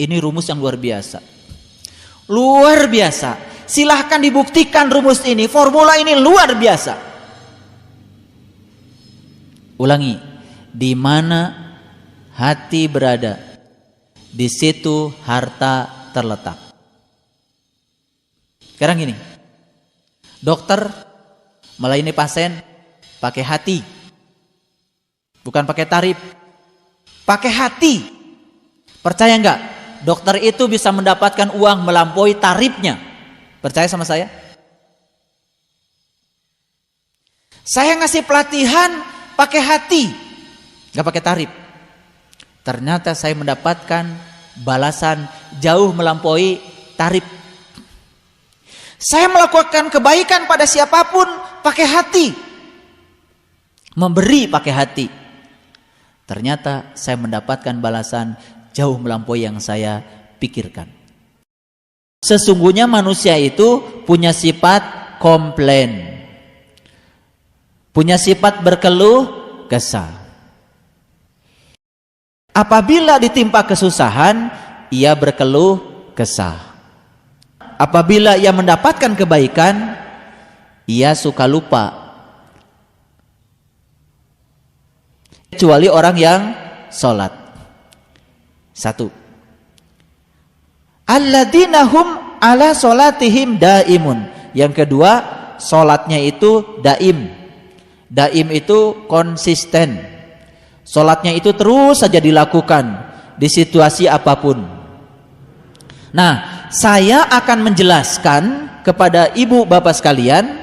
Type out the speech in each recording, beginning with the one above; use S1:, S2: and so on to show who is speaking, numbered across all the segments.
S1: Ini rumus yang luar biasa. Luar biasa. Silahkan dibuktikan rumus ini. Formula ini luar biasa. Ulangi. Di mana hati berada, di situ harta terletak. Sekarang gini. Dokter melayani pasien pakai hati. Bukan pakai tarif. Pakai hati. Percaya enggak? Dokter itu bisa mendapatkan uang melampaui tarifnya. Percaya sama saya? Saya ngasih pelatihan pakai hati, enggak pakai tarif. Ternyata saya mendapatkan balasan jauh melampaui tarif. Saya melakukan kebaikan pada siapapun pakai hati. Memberi pakai hati. Ternyata saya mendapatkan balasan jauh melampaui yang saya pikirkan. Sesungguhnya manusia itu punya sifat komplain. Punya sifat berkeluh kesah. Apabila ditimpa kesusahan, ia berkeluh kesah. Apabila ia mendapatkan kebaikan, ia suka lupa. Kecuali orang yang sholat. Satu. Alladzina hum ala sholatihim daimun. Yang kedua, sholatnya itu daim. Daim itu konsisten. Sholatnya itu terus saja dilakukan di situasi apapun. Nah, saya akan menjelaskan kepada ibu bapak sekalian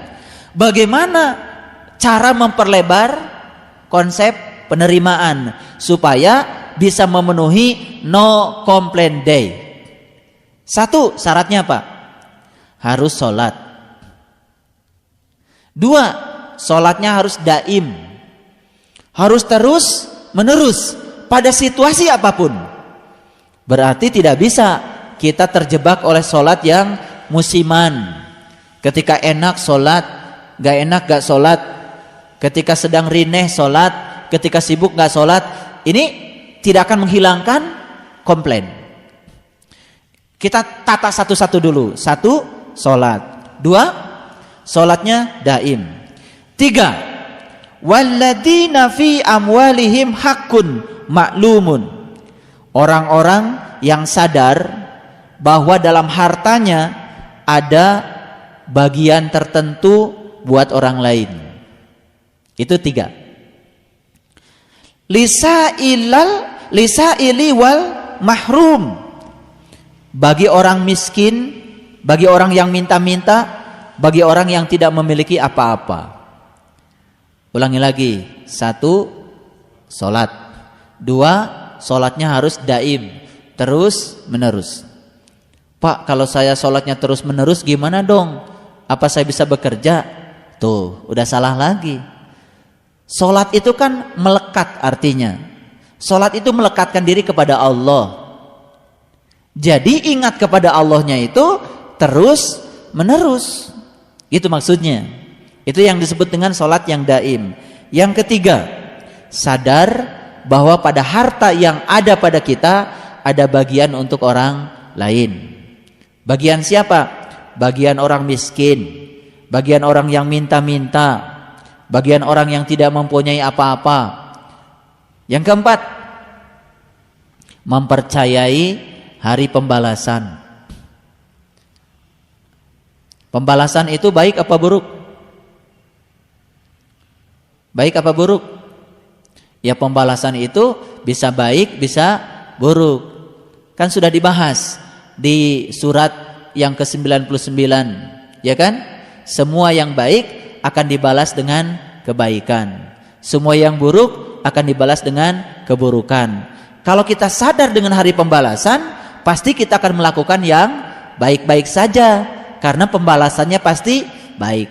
S1: bagaimana cara memperlebar konsep penerimaan supaya bisa memenuhi no complaint day. Satu, syaratnya apa? Harus sholat. Dua, sholatnya harus daim. Harus terus menerus pada situasi apapun. Berarti tidak bisa kita terjebak oleh sholat yang musiman. Ketika enak sholat, gak enak gak sholat. Ketika sedang rineh sholat, ketika sibuk gak sholat. Ini tidak akan menghilangkan komplain. Kita tata satu-satu dulu. Satu, sholat. Dua, sholatnya daim. Tiga, walladzina fi amwalihim haqqun ma'lumun. Orang-orang yang sadar bahwa dalam hartanya ada bagian tertentu buat orang lain. Itu tiga. Lisaili wal mahrum. Bagi orang miskin, bagi orang yang minta-minta, bagi orang yang tidak memiliki apa-apa. Ulangi lagi. Satu, sholat. Dua, sholatnya harus daim, terus menerus. Pak, kalau saya sholatnya terus menerus gimana dong? Apa saya bisa bekerja? Tuh, udah salah lagi. Sholat itu kan melekat artinya. Sholat itu melekatkan diri kepada Allah. Jadi ingat kepada Allahnya itu terus menerus. Itu maksudnya. Itu yang disebut dengan sholat yang daim. Yang ketiga, sadar bahwa pada harta yang ada pada kita ada bagian untuk orang lain. Bagian siapa? Bagian orang miskin, bagian orang yang minta-minta, bagian orang yang tidak mempunyai apa-apa. Yang keempat, mempercayai hari pembalasan. Pembalasan itu baik apa buruk? Baik apa buruk? Ya, pembalasan itu bisa baik, bisa buruk. Kan sudah dibahas di surat yang ke-99, ya kan? Semua yang baik akan dibalas dengan kebaikan. Semua yang buruk akan dibalas dengan keburukan. Kalau kita sadar dengan hari pembalasan, pasti kita akan melakukan yang baik-baik saja, karena pembalasannya pasti baik.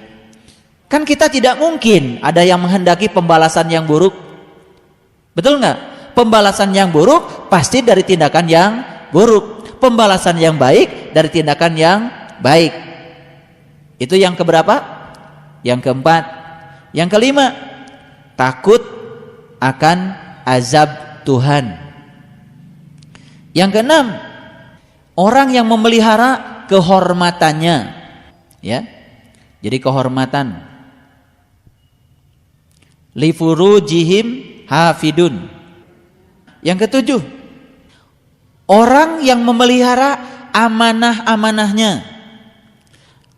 S1: Kan kita tidak mungkin ada yang menghendaki pembalasan yang buruk. Betul nggak? Pembalasan yang buruk pasti dari tindakan yang buruk. Pembalasan yang baik dari tindakan yang baik. Itu yang keberapa? Yang keempat. Yang kelima, takut akan azab Tuhan. Yang keenam, Orang yang memelihara kehormatannya, ya. Jadi kehormatan. Li furujihim hafidun. Yang ketujuh, orang yang memelihara amanah-amanahnya.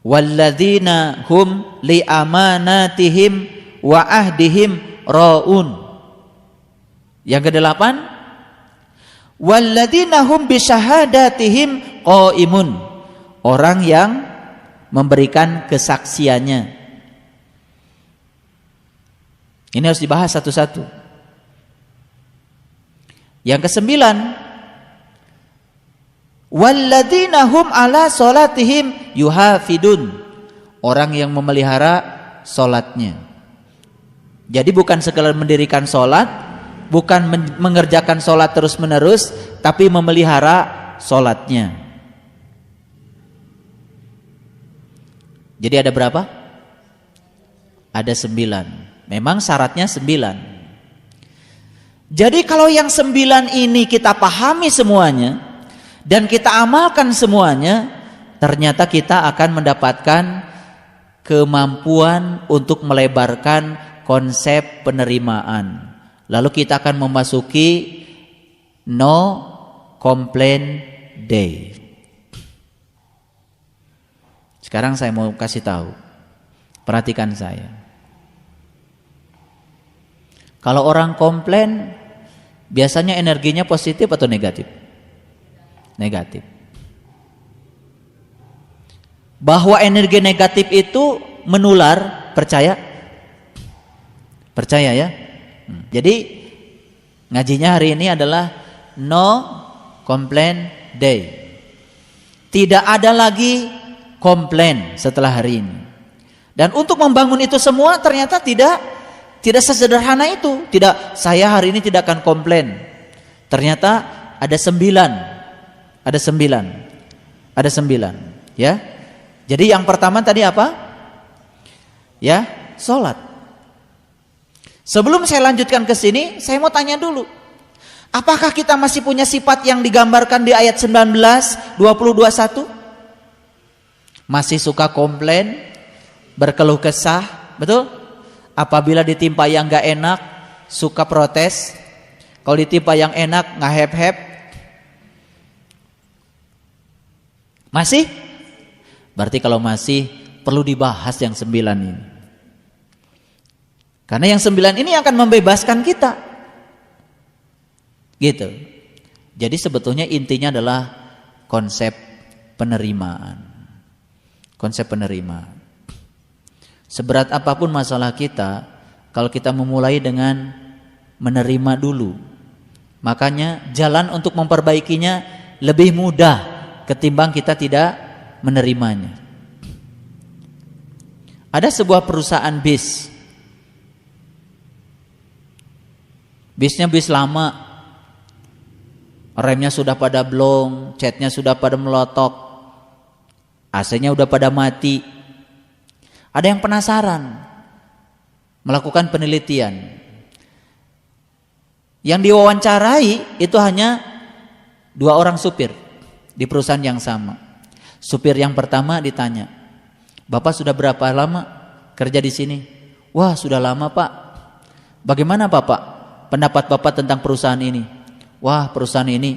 S1: Walladzina hum li amanatihim wa ahdihim raun. Yang kedelapan, walladzina hum bisyahadatihim qaimun. Orang yang memberikan kesaksiannya. Ini harus dibahas satu-satu. Yang kesembilan, walladzina hum ala salatihim yuhafidun. Orang yang memelihara salatnya. Jadi bukan sekedar mendirikan salat, bukan mengerjakan salat terus-menerus, tapi memelihara salatnya. Jadi ada berapa? Ada 9. Memang syaratnya 9. Jadi kalau yang 9 ini kita pahami semuanya dan kita amalkan semuanya, ternyata kita akan mendapatkan kemampuan untuk melebarkan konsep penerimaan. Lalu kita akan memasuki no complaint day. Sekarang saya mau kasih tahu. Perhatikan saya. Kalau orang komplain, biasanya energinya positif atau negatif? Negatif. Bahwa energi negatif itu menular, percaya? Percaya ya? Jadi ngajinya hari ini adalah no complaint day. Tidak ada lagi komplain setelah hari ini. Dan untuk membangun itu semua ternyata tidak sesederhana itu. Tidak, saya hari ini tidak akan komplain. Ternyata ada 9. Ada 9. Ada 9, ya. Jadi yang pertama tadi apa? Ya, salat. Sebelum saya lanjutkan ke sini, saya mau tanya dulu. Apakah kita masih punya sifat yang digambarkan di ayat 19, 20, 21? Masih suka komplain, berkeluh kesah, betul? Apabila ditimpa yang gak enak, suka protes. Kalau ditimpa yang enak, ngahep-hep. Masih? Berarti kalau masih, perlu dibahas yang 9 ini. Karena yang 9 ini akan membebaskan kita. Gitu. Jadi sebetulnya intinya adalah konsep penerimaan. Konsep penerimaan. Seberat apapun masalah kita, kalau kita memulai dengan menerima dulu, makanya jalan untuk memperbaikinya lebih mudah ketimbang kita tidak menerimanya. Ada sebuah perusahaan bis. Bisnya bis lama, remnya sudah pada blong, catnya sudah pada melotok, AC-nya udah pada mati. Ada yang penasaran, melakukan penelitian. Yang diwawancarai itu hanya 2 orang supir di perusahaan yang sama. Supir yang pertama ditanya, "Bapak sudah berapa lama kerja di sini?" "Wah, sudah lama, Pak." "Bagaimana Bapak pendapat Bapak tentang perusahaan ini?" "Wah, perusahaan ini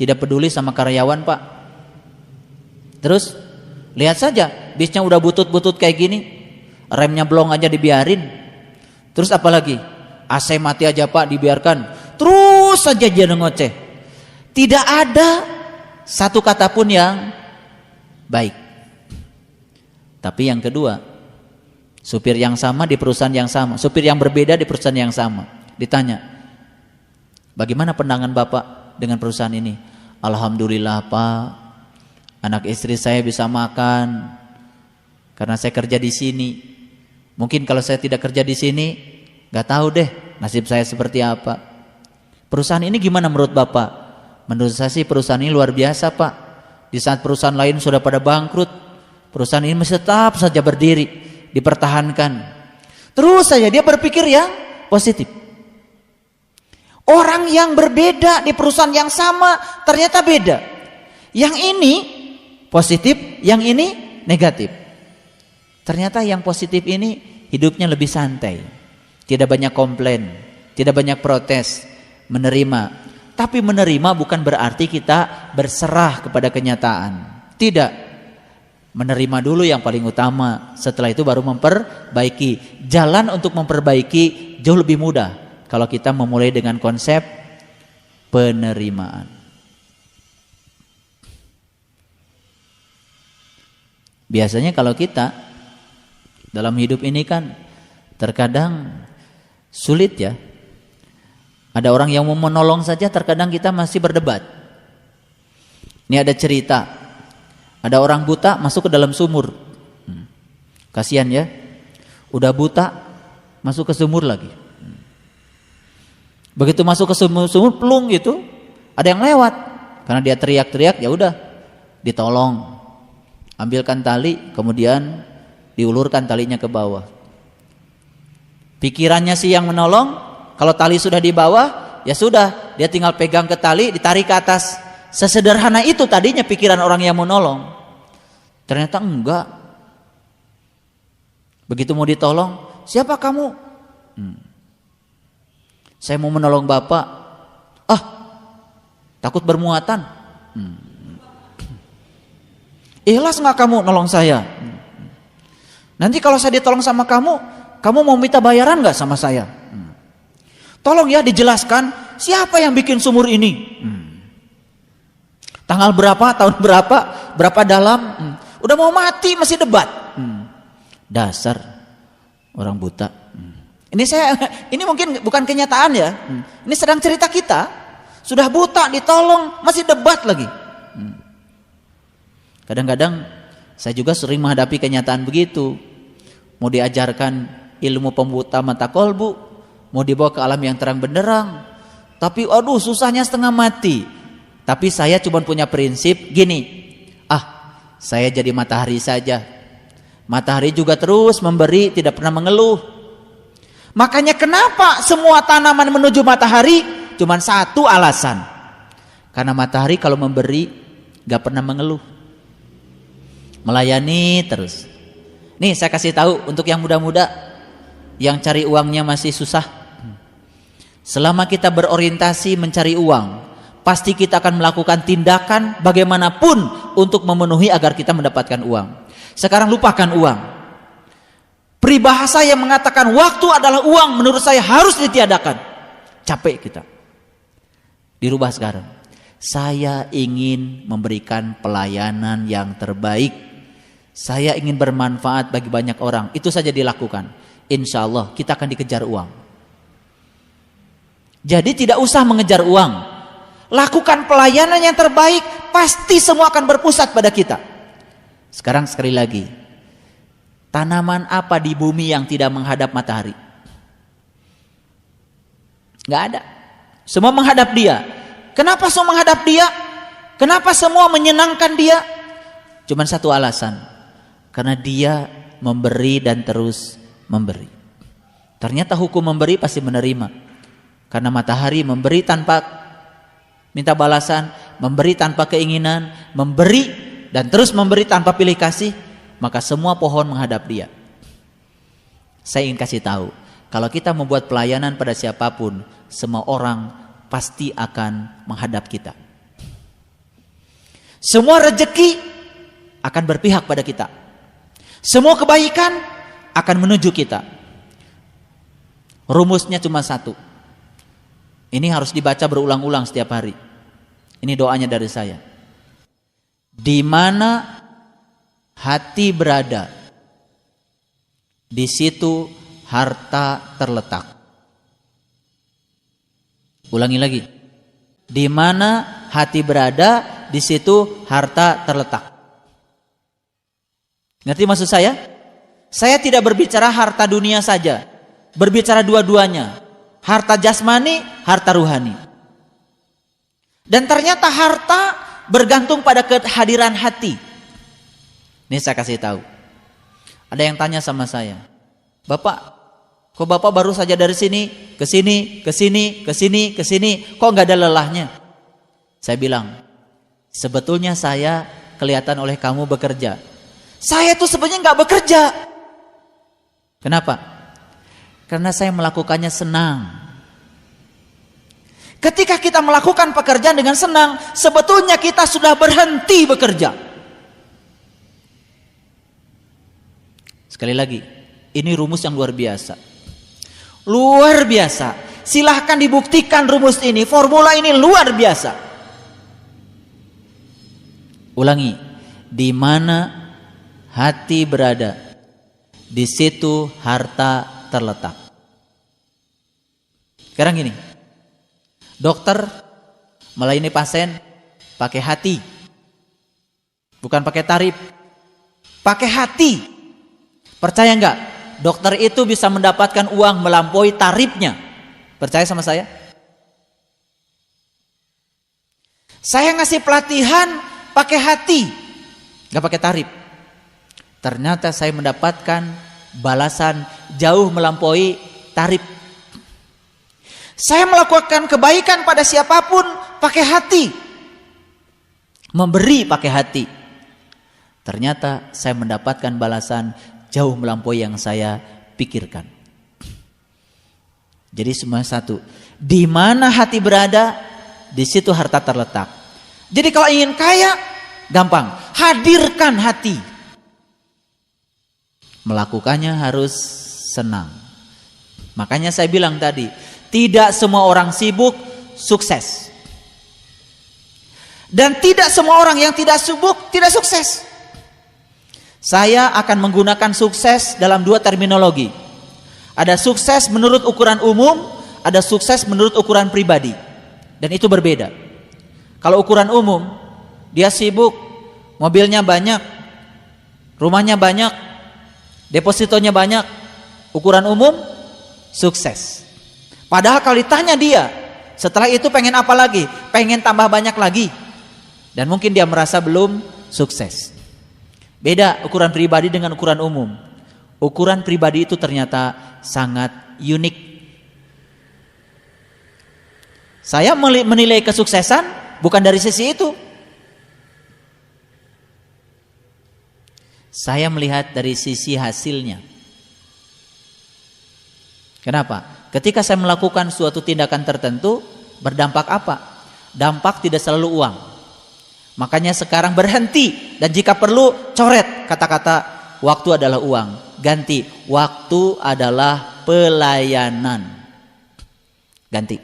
S1: tidak peduli sama karyawan, Pak." "Terus lihat saja, bisnya udah butut-butut kayak gini, remnya blong aja dibiarin. Terus apalagi? AC mati aja Pak, dibiarkan. Terus saja dia ngoceh. Tidak ada satu kata pun yang baik." Tapi yang kedua, supir yang sama di perusahaan yang sama, supir yang berbeda di perusahaan yang sama, ditanya, "Bagaimana pandangan Bapak dengan perusahaan ini?" "Alhamdulillah Pak, anak istri saya bisa makan karena saya kerja di sini. Mungkin kalau saya tidak kerja di sini, gak tahu deh nasib saya seperti apa." "Perusahaan ini gimana menurut Bapak?" "Menurut saya sih perusahaan ini luar biasa Pak. Di saat perusahaan lain sudah pada bangkrut, perusahaan ini masih tetap saja berdiri, dipertahankan." Terus saja dia berpikir yang positif. Orang yang berbeda di perusahaan yang sama ternyata beda. Yang ini positif, yang ini negatif. Ternyata yang positif ini hidupnya lebih santai, tidak banyak komplain, tidak banyak protes, menerima. Tapi menerima bukan berarti kita berserah kepada kenyataan. Tidak. Menerima dulu yang paling utama, setelah itu baru memperbaiki. Jalan untuk memperbaiki jauh lebih mudah kalau kita memulai dengan konsep penerimaan. Biasanya kalau kita dalam hidup ini kan terkadang sulit ya. Ada orang yang mau menolong saja terkadang kita masih berdebat. Ini ada cerita, ada orang buta masuk ke dalam sumur. Kasihan ya, udah buta masuk ke sumur lagi. Begitu masuk ke sumur pelung gitu, ada yang lewat. Karena dia teriak-teriak, ya udah ditolong. Ambilkan tali, kemudian diulurkan talinya ke bawah. Pikirannya sih yang menolong, kalau tali sudah di bawah, ya sudah, dia tinggal pegang ke tali, ditarik ke atas. Sesederhana itu tadinya pikiran orang yang menolong. Ternyata enggak. Begitu mau ditolong, siapa kamu? Saya mau menolong bapak. Ah, takut bermuatan. Ikhlas nggak kamu nolong saya? Nanti kalau saya ditolong sama kamu mau minta bayaran nggak sama saya? Tolong ya dijelaskan siapa yang bikin sumur ini? Tanggal berapa, tahun berapa dalam? Udah mau mati masih debat. Dasar orang buta. Ini mungkin bukan kenyataan ya. Ini sedang cerita kita. Sudah buta ditolong masih debat lagi. Kadang-kadang saya juga sering menghadapi kenyataan begitu. Mau diajarkan ilmu pembuta mata kolbu, mau dibawa ke alam yang terang benderang, tapi aduh susahnya setengah mati. Tapi saya cuma punya prinsip gini, saya jadi matahari saja. Matahari juga terus memberi, tidak pernah mengeluh. Makanya kenapa semua tanaman menuju matahari? Cuma satu alasan, karena matahari kalau memberi gak pernah mengeluh, melayani terus. Nih saya kasih tahu untuk yang muda-muda yang cari uangnya masih susah. Selama kita berorientasi mencari uang, pasti kita akan melakukan tindakan bagaimanapun untuk memenuhi agar kita mendapatkan uang. Sekarang lupakan uang. Peribahasa yang mengatakan waktu adalah uang menurut saya harus ditiadakan. Capek kita. Dirubah sekarang. Saya ingin memberikan pelayanan yang terbaik. Saya ingin bermanfaat bagi banyak orang. Itu saja dilakukan. Insya Allah kita akan dikejar uang. Jadi tidak usah mengejar uang. Lakukan pelayanan yang terbaik, pasti semua akan berpusat pada kita. Sekarang sekali lagi, tanaman apa di bumi yang tidak menghadap matahari? Gak ada. Semua menghadap dia. Kenapa semua menghadap dia? Kenapa semua menyenangkan dia? Cuman satu alasan. Karena dia memberi dan terus memberi. Ternyata hukum memberi pasti menerima. Karena matahari memberi tanpa minta balasan, memberi tanpa keinginan, memberi dan terus memberi tanpa pilih kasih, maka semua pohon menghadap dia. Saya ingin kasih tahu, kalau kita membuat pelayanan pada siapapun, semua orang pasti akan menghadap kita. Semua rezeki akan berpihak pada kita. Semua kebaikan akan menuju kita. Rumusnya cuma satu. Ini harus dibaca berulang-ulang setiap hari. Ini doanya dari saya. Di mana hati berada, di situ harta terletak. Ulangi lagi. Di mana hati berada, di situ harta terletak. Ngerti maksud saya? Saya tidak berbicara harta dunia saja. Berbicara dua-duanya. Harta jasmani, harta ruhani. Dan ternyata harta bergantung pada kehadiran hati. Ini saya kasih tahu. Ada yang tanya sama saya, Bapak, kok Bapak baru saja dari sini, ke sini, ke sini, ke sini, ke sini, kok nggak ada lelahnya? Saya bilang, Sebetulnya saya kelihatan oleh kamu bekerja. Saya tuh sebenarnya nggak bekerja. Kenapa? Karena saya melakukannya senang. Ketika kita melakukan pekerjaan dengan senang, sebetulnya kita sudah berhenti bekerja. Sekali lagi, ini rumus yang luar biasa. Luar biasa. Silahkan dibuktikan rumus ini, formula ini luar biasa. Ulangi, di mana hati berada, di situ harta terletak. Sekarang gini, dokter melayani pasien pakai hati, bukan pakai tarif, pakai hati. Percaya nggak? Dokter itu bisa mendapatkan uang melampaui tarifnya. Percaya sama saya? Saya ngasih pelatihan pakai hati, nggak pakai tarif. Ternyata saya mendapatkan balasan jauh melampaui tarif. Saya melakukan kebaikan pada siapapun pakai hati, memberi pakai hati. Ternyata saya mendapatkan balasan jauh melampaui yang saya pikirkan. Jadi semua satu. Di mana hati berada, di situ harta terletak. Jadi kalau ingin kaya, gampang. Hadirkan hati. Melakukannya harus senang. Makanya saya bilang tadi, tidak semua orang sibuk sukses. Dan tidak semua orang yang tidak sibuk tidak sukses. Saya akan menggunakan sukses dalam dua terminologi. Ada sukses menurut ukuran umum, ada sukses menurut ukuran pribadi. Dan itu berbeda. Kalau ukuran umum, dia sibuk, mobilnya banyak, rumahnya banyak, depositonya banyak. Ukuran umum, sukses. Padahal kalau ditanya dia, setelah itu pengen apa lagi? Pengen tambah banyak lagi. Dan mungkin dia merasa belum sukses. Beda ukuran pribadi dengan ukuran umum. Ukuran pribadi itu ternyata sangat unik. Saya menilai kesuksesan bukan dari sisi itu. Saya melihat dari sisi hasilnya. Kenapa? Ketika saya melakukan suatu tindakan tertentu, berdampak apa? Dampak tidak selalu uang. Makanya sekarang berhenti, dan jika perlu coret kata-kata waktu adalah uang. Ganti, waktu adalah pelayanan. Ganti.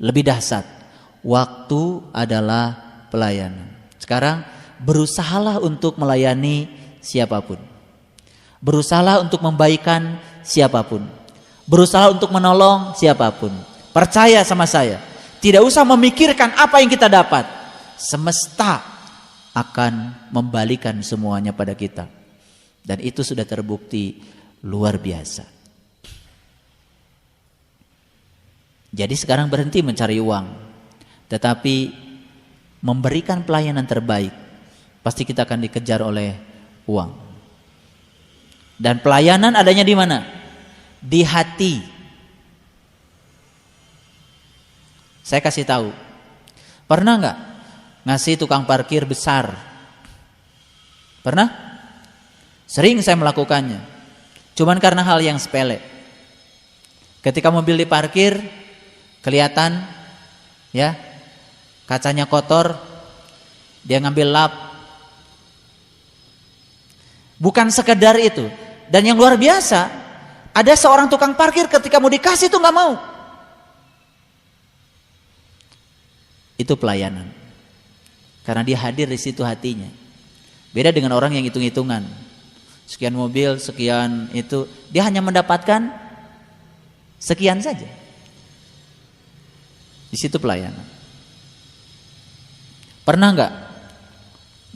S1: Lebih dahsyat, waktu adalah pelayanan. Sekarang berusahalah untuk melayani siapapun. Berusahalah untuk membaikan siapapun. Berusaha untuk menolong siapapun. Percaya sama saya, tidak usah memikirkan apa yang kita dapat. Semesta akan membalikan semuanya pada kita. Dan itu sudah terbukti luar biasa. Jadi sekarang berhenti mencari uang, tetapi memberikan pelayanan terbaik. Pasti kita akan dikejar oleh uang. Dan pelayanan adanya di mana? Di hati. Saya kasih tahu. Pernah nggak ngasih tukang parkir besar? Pernah? Sering saya melakukannya. Cuman karena hal yang sepele. Ketika mobil diparkir, kelihatan ya, kacanya kotor, dia ngambil lap. Bukan sekedar itu. Dan yang luar biasa, ada seorang tukang parkir ketika mau dikasih itu nggak mau. Itu pelayanan. Karena dia hadir di situ hatinya. Beda dengan orang yang hitung-hitungan. Sekian mobil, sekian itu, dia hanya mendapatkan sekian saja. Di situ pelayanan. Pernah nggak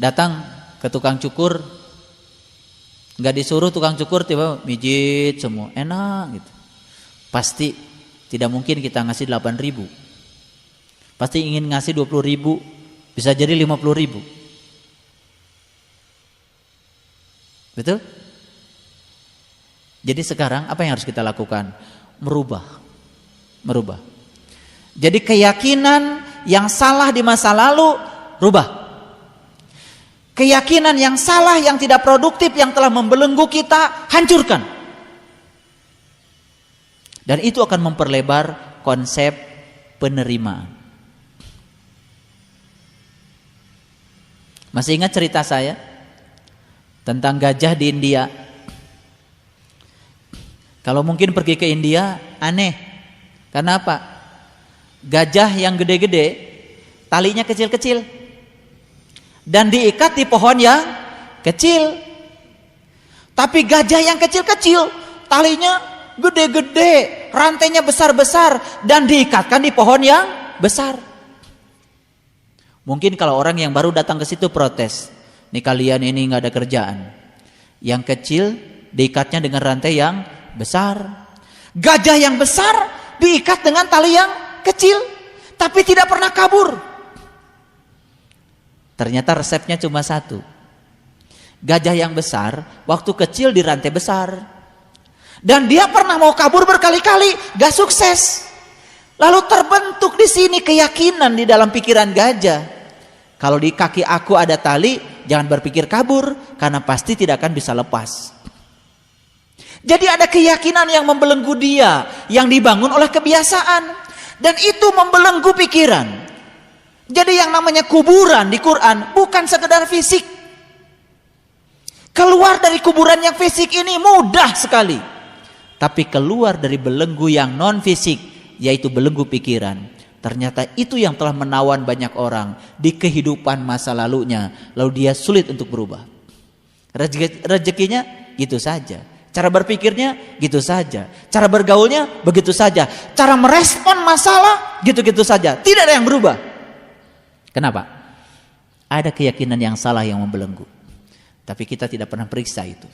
S1: datang ke tukang cukur, nggak disuruh tukang cukur tiba mijit semua, enak gitu. Pasti tidak mungkin kita ngasih 8.000. Pasti ingin ngasih 20.000, bisa jadi 50.000. Betul? Jadi sekarang apa yang harus kita lakukan? Merubah. Jadi keyakinan yang salah di masa lalu, rubah. Keyakinan yang salah, yang tidak produktif, yang telah membelenggu kita, hancurkan. Dan itu akan memperlebar konsep penerimaan. Masih ingat cerita saya tentang gajah di India? Kalau mungkin pergi ke India, aneh. Karena apa? Gajah yang gede-gede, talinya kecil-kecil, dan diikat di pohon yang kecil. Tapi gajah yang kecil-kecil, talinya gede-gede, rantainya besar-besar, dan diikatkan di pohon yang besar. Mungkin kalau orang yang baru datang ke situ protes, nih kalian ini nggak ada kerjaan. Yang kecil diikatnya dengan rantai yang besar. Gajah yang besar diikat dengan tali yang kecil, tapi tidak pernah kabur. Ternyata resepnya cuma satu. Gajah yang besar waktu kecil di rantai besar, dan dia pernah mau kabur berkali-kali, gak sukses. Lalu terbentuk di sini keyakinan di dalam pikiran gajah. Kalau di kaki aku ada tali, jangan berpikir kabur, karena pasti tidak akan bisa lepas. Jadi ada keyakinan yang membelenggu dia, yang dibangun oleh kebiasaan, dan itu membelenggu pikiran. Jadi yang namanya kuburan di Quran bukan sekedar fisik. Keluar dari kuburan yang fisik ini mudah sekali, tapi keluar dari belenggu yang non fisik, yaitu belenggu pikiran. Ternyata itu yang telah menawan banyak orang di kehidupan masa lalunya, lalu dia sulit untuk berubah. Rezekinya gitu saja, cara berpikirnya gitu saja, cara bergaulnya begitu saja, cara merespon masalah gitu-gitu saja, tidak ada yang berubah. Kenapa? Ada keyakinan yang salah yang membelenggu, tapi kita tidak pernah periksa itu.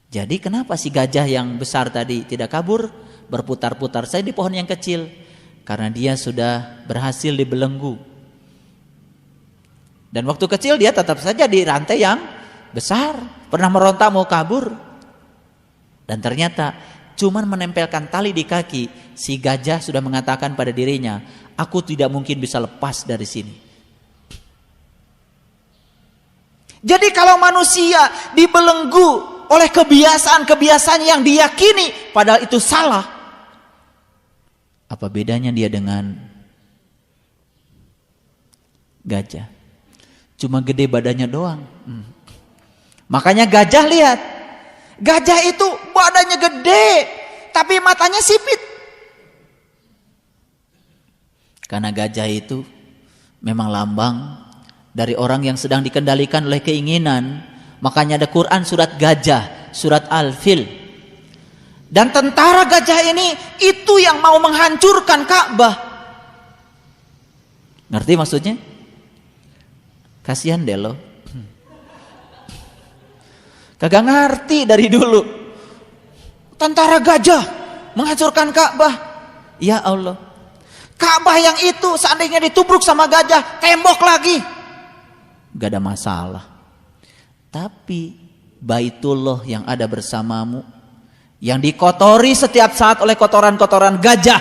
S1: Jadi kenapa si gajah yang besar tadi tidak kabur, berputar-putar saja di pohon yang kecil? Karena dia sudah berhasil dibelenggu. Dan waktu kecil dia tetap saja di rantai yang besar, pernah meronta mau kabur. Dan ternyata cuman menempelkan tali di kaki, si gajah sudah mengatakan pada dirinya, aku tidak mungkin bisa lepas dari sini. Jadi kalau manusia dibelenggu oleh kebiasaan-kebiasaan yang diyakini padahal itu salah, apa bedanya dia dengan gajah? Cuma gede badannya doang. Makanya gajah, lihat, gajah itu badannya gede tapi matanya sipit. Karena gajah itu memang lambang dari orang yang sedang dikendalikan oleh keinginan. Makanya ada Quran surat gajah, surat Al-Fil. Dan tentara gajah ini itu yang mau menghancurkan Ka'bah. Ngerti maksudnya? Kasihan deh lo. Kagak ngerti dari dulu. Tentara gajah menghancurkan Ka'bah. Ya Allah. Ka'bah yang itu seandainya ditubruk sama gajah, tembok lagi, gak ada masalah. Tapi Baitullah yang ada bersamamu, yang dikotori setiap saat oleh kotoran-kotoran gajah,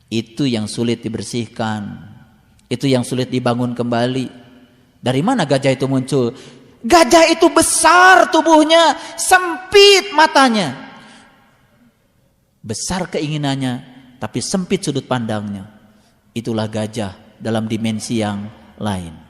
S1: itu yang sulit dibersihkan, itu yang sulit dibangun kembali. Dari mana gajah itu muncul? Gajah itu besar tubuhnya, sempit matanya, besar keinginannya, tapi sempit sudut pandangnya. Itulah gajah dalam dimensi yang lain.